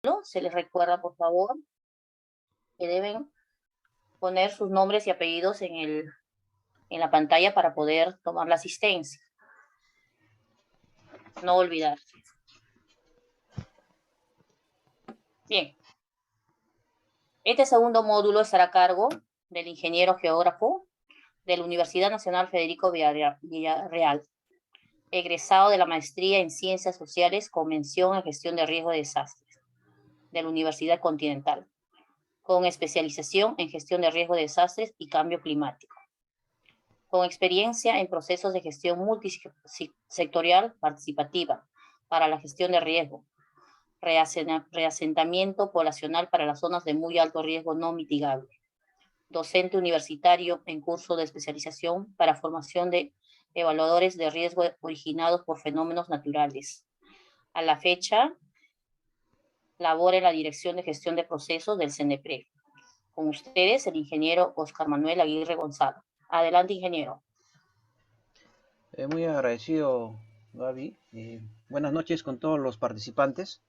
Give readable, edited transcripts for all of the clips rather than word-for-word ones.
¿no? Se les recuerda, por favor, que deben poner sus nombres y apellidos en la pantalla para poder tomar la asistencia. No olvidar. Bien, este segundo módulo estará a cargo del ingeniero geógrafo de la Universidad Nacional Federico Villarreal, egresado de la maestría en Ciencias Sociales con mención en Gestión de Riesgo de Desastres de la Universidad Continental, con especialización en Gestión de Riesgo de Desastres y Cambio Climático, con experiencia en procesos de gestión multisectorial participativa para la gestión de riesgo, reasentamiento poblacional para las zonas de muy alto riesgo no mitigable, docente universitario en curso de especialización para formación de evaluadores de riesgo originados por fenómenos naturales. A la fecha, labora en la Dirección de Gestión de Procesos del CNPRE. Con ustedes, el ingeniero Oscar Manuel Aguirre Gonzalo. Adelante, ingeniero. Muy agradecido, Gaby. Buenas noches con todos los participantes.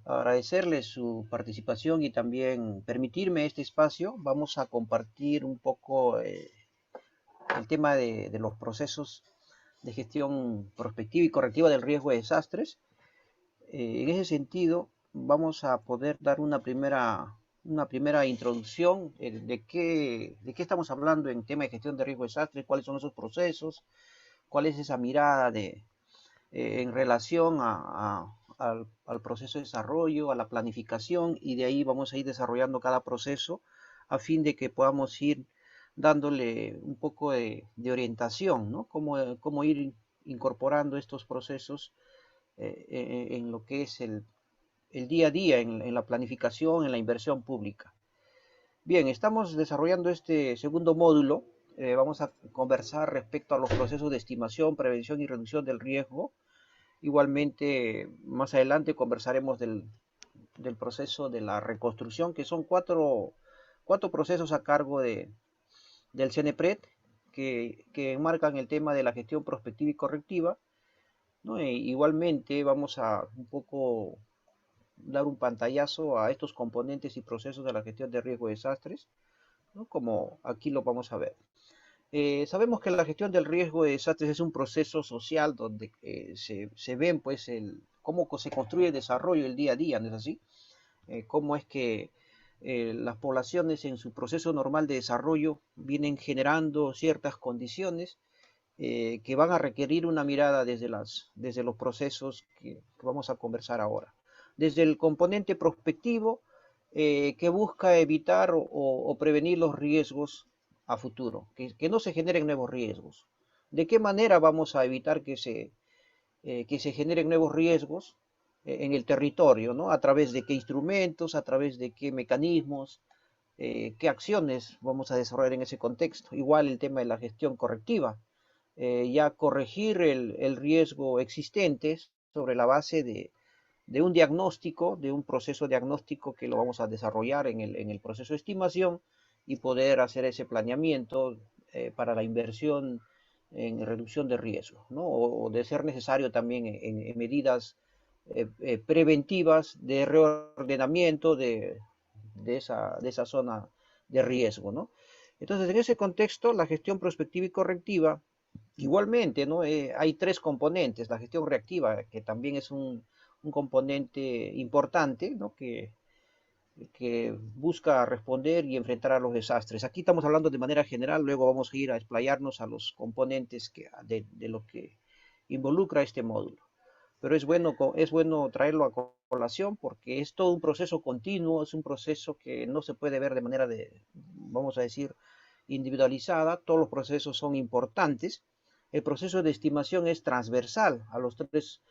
Agradecerles su participación y también permitirme este espacio. Vamos a compartir un poco el tema de los procesos de gestión prospectiva y correctiva del riesgo de desastres. En ese sentido, vamos a poder dar una primera introducción de qué estamos hablando en tema de gestión de riesgo de desastres, cuáles son esos procesos, cuál es esa mirada en relación al proceso de desarrollo, a la planificación, y de ahí vamos a ir desarrollando cada proceso a fin de que podamos ir dándole un poco de orientación, ¿no? Cómo ir incorporando estos procesos en lo que es el día a día, en la planificación, en la inversión pública. Bien, estamos desarrollando este segundo módulo. Vamos a conversar respecto a los procesos de estimación, prevención y reducción del riesgo. Igualmente, más adelante conversaremos del proceso de la reconstrucción, que son cuatro procesos a cargo del CNPRED que enmarcan el tema de la gestión prospectiva y correctiva, ¿no? Igualmente vamos a un poco dar un pantallazo a estos componentes y procesos de la gestión de riesgo de desastres, ¿no? Como aquí lo vamos a ver. Sabemos que la gestión del riesgo de desastres es un proceso social donde se ven pues cómo se construye el desarrollo el día a día, ¿no es así? Cómo es que las poblaciones en su proceso normal de desarrollo vienen generando ciertas condiciones que van a requerir una mirada desde los procesos que vamos a conversar ahora. Desde el componente prospectivo, que busca evitar o prevenir los riesgos a futuro, que no se generen nuevos riesgos. ¿De qué manera vamos a evitar que se generen nuevos riesgos en el territorio, ¿no? A través de qué instrumentos, a través de qué mecanismos, qué acciones vamos a desarrollar en ese contexto. Igual el tema de la gestión correctiva, ya corregir el riesgo existente sobre la base de un diagnóstico, de un proceso diagnóstico que lo vamos a desarrollar en el proceso de estimación y poder hacer ese planeamiento para la inversión en reducción de riesgo, ¿no? O de ser necesario también en medidas preventivas de reordenamiento de esa zona de riesgo, ¿no? Entonces, en ese contexto, la gestión prospectiva y correctiva, igualmente, ¿no? Hay tres componentes. La gestión reactiva, que también es un componente importante, ¿no? Que busca responder y enfrentar a los desastres. Aquí estamos hablando de manera general, luego vamos a ir a explayarnos a los componentes de lo que involucra este módulo. Pero es bueno traerlo a colación porque es todo un proceso continuo, es un proceso que no se puede ver de manera vamos a decir, individualizada. Todos los procesos son importantes. El proceso de estimación es transversal a los tres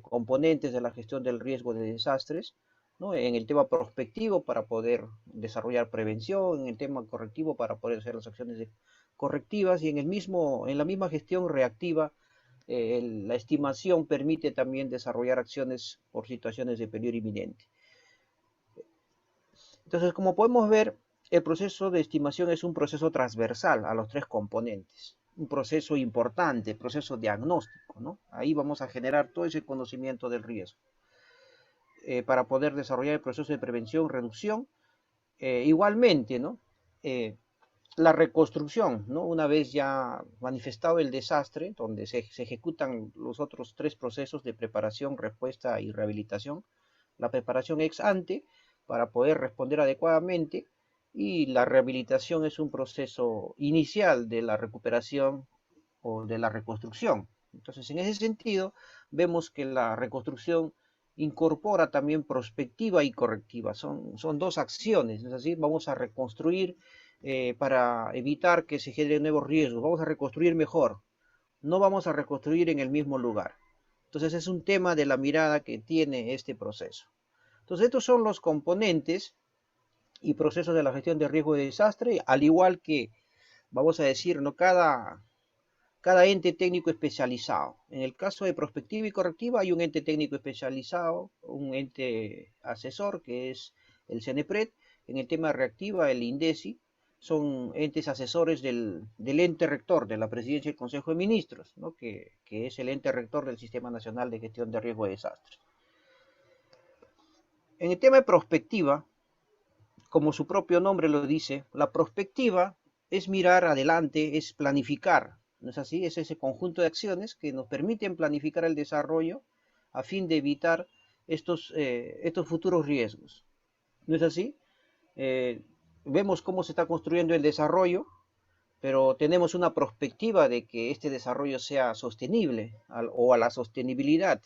componentes de la gestión del riesgo de desastres, ¿no? En el tema prospectivo para poder desarrollar prevención, en el tema correctivo para poder hacer las acciones correctivas y en la misma gestión reactiva la estimación permite también desarrollar acciones por situaciones de peligro inminente. Entonces, como podemos ver, el proceso de estimación es un proceso transversal a los tres componentes, un proceso importante, proceso diagnóstico, ¿no? Ahí vamos a generar todo ese conocimiento del riesgo. para poder desarrollar el proceso de prevención, reducción. Igualmente, ¿no? La reconstrucción, ¿no? Una vez ya manifestado el desastre, donde se ejecutan los otros tres procesos de preparación, respuesta y rehabilitación. La preparación ex ante para poder responder adecuadamente, y la rehabilitación es un proceso inicial de la recuperación o de la reconstrucción. Entonces, en ese sentido, vemos que la reconstrucción incorpora también prospectiva y correctiva. Son dos acciones, ¿es así? Vamos a reconstruir para evitar que se generen nuevos riesgos. Vamos a reconstruir mejor. No vamos a reconstruir en el mismo lugar. Entonces, es un tema de la mirada que tiene este proceso. Entonces, estos son los componentes y procesos de la gestión de riesgo de desastre, al igual que, vamos a decir, ¿no? Cada ente técnico especializado. En el caso de prospectiva y correctiva hay un ente técnico especializado, un ente asesor que es el CENEPRED. En el tema reactiva, el INDECI. Son entes asesores del ente rector de la Presidencia del Consejo de Ministros, ¿no? que es el ente rector del Sistema Nacional de Gestión de Riesgo de Desastres. En el tema de prospectiva, como su propio nombre lo dice, la prospectiva es mirar adelante, es planificar, ¿no es así? Es ese conjunto de acciones que nos permiten planificar el desarrollo a fin de evitar estos futuros riesgos, ¿no es así? Vemos cómo se está construyendo el desarrollo, pero tenemos una perspectiva de que este desarrollo sea sostenible o a la sostenibilidad,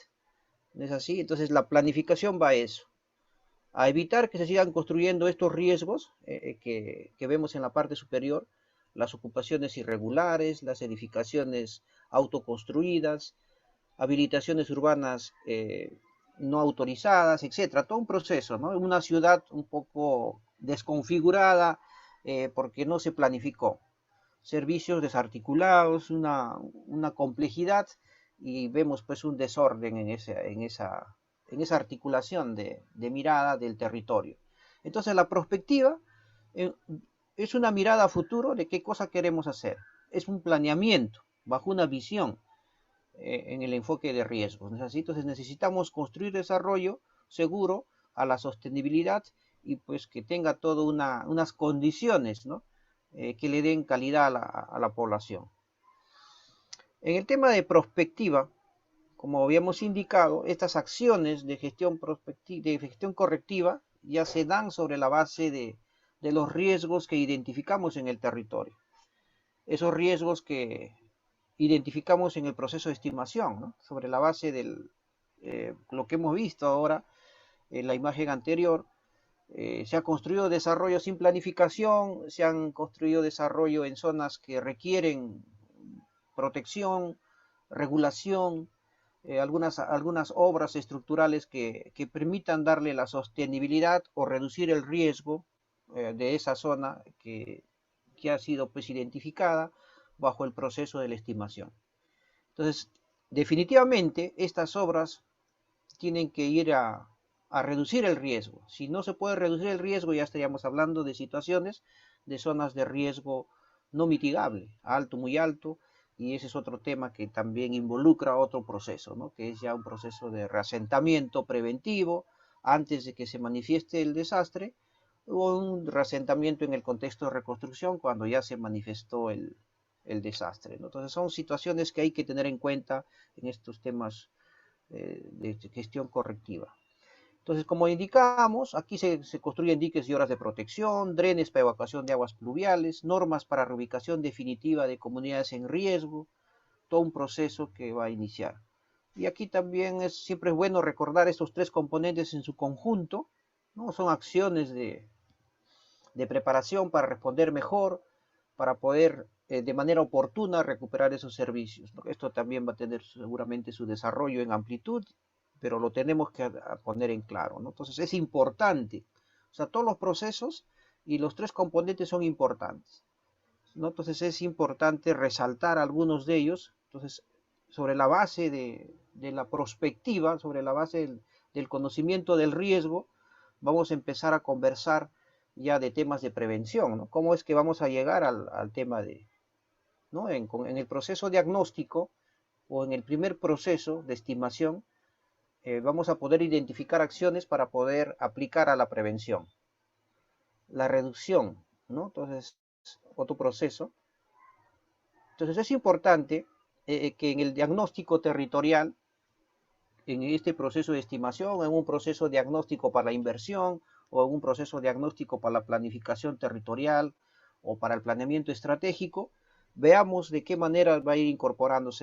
¿no es así? Entonces la planificación va a eso, a evitar que se sigan construyendo estos riesgos que vemos en la parte superior, las ocupaciones irregulares, las edificaciones autoconstruidas, habilitaciones urbanas no autorizadas, etcétera. Todo un proceso, ¿no? Una ciudad un poco desconfigurada porque no se planificó. Servicios desarticulados, una complejidad, y vemos pues un desorden en esa articulación de mirada del territorio. Entonces la perspectiva eh, es una mirada a futuro de qué cosa queremos hacer. Es un planeamiento bajo una visión en el enfoque de riesgos. Entonces necesitamos construir desarrollo seguro a la sostenibilidad, y pues que tenga todas unas condiciones, ¿no? Que le den calidad a la población. En el tema de prospectiva, como habíamos indicado, estas acciones de gestión correctiva ya se dan sobre la base de los riesgos que identificamos en el territorio. Esos riesgos que identificamos en el proceso de estimación, ¿no? Sobre la base de lo que hemos visto ahora en la imagen anterior. Se ha construido desarrollo sin planificación, se han construido desarrollo en zonas que requieren protección, regulación, algunas obras estructurales que permitan darle la sostenibilidad o reducir el riesgo de esa zona que ha sido pues identificada bajo el proceso de la estimación. Entonces, definitivamente estas obras tienen que ir a reducir el riesgo. Si no se puede reducir el riesgo, ya estaríamos hablando de situaciones de zonas de riesgo no mitigable, alto, muy alto, y ese es otro tema que también involucra otro proceso, ¿no? Que es ya un proceso de reasentamiento preventivo antes de que se manifieste el desastre, o un reasentamiento en el contexto de reconstrucción cuando ya se manifestó el desastre, ¿no? Entonces son situaciones que hay que tener en cuenta en estos temas de gestión correctiva. Entonces, como indicamos, aquí se construyen diques y horas de protección, drenes para evacuación de aguas pluviales, normas para reubicación definitiva de comunidades en riesgo, todo un proceso que va a iniciar. Y aquí también siempre es bueno recordar estos tres componentes en su conjunto, ¿no? Son acciones de preparación para responder mejor, para poder de manera oportuna recuperar esos servicios, ¿no? Esto también va a tener seguramente su desarrollo en amplitud, pero lo tenemos que poner en claro, ¿no? Entonces es importante, o sea, todos los procesos y los tres componentes son importantes, ¿no? Entonces es importante resaltar algunos de ellos. Entonces, sobre la base de la prospectiva, sobre la base del conocimiento del riesgo, vamos a empezar a conversar ya de temas de prevención, ¿no? ¿Cómo es que vamos a llegar al tema ¿no? En el proceso diagnóstico o en el primer proceso de estimación, vamos a poder identificar acciones para poder aplicar a la prevención. La reducción, ¿no? Entonces, otro proceso. Entonces es importante que en el diagnóstico territorial, en este proceso de estimación, en un proceso diagnóstico para la inversión o en un proceso diagnóstico para la planificación territorial o para el planeamiento estratégico, veamos de qué manera va a ir incorporándose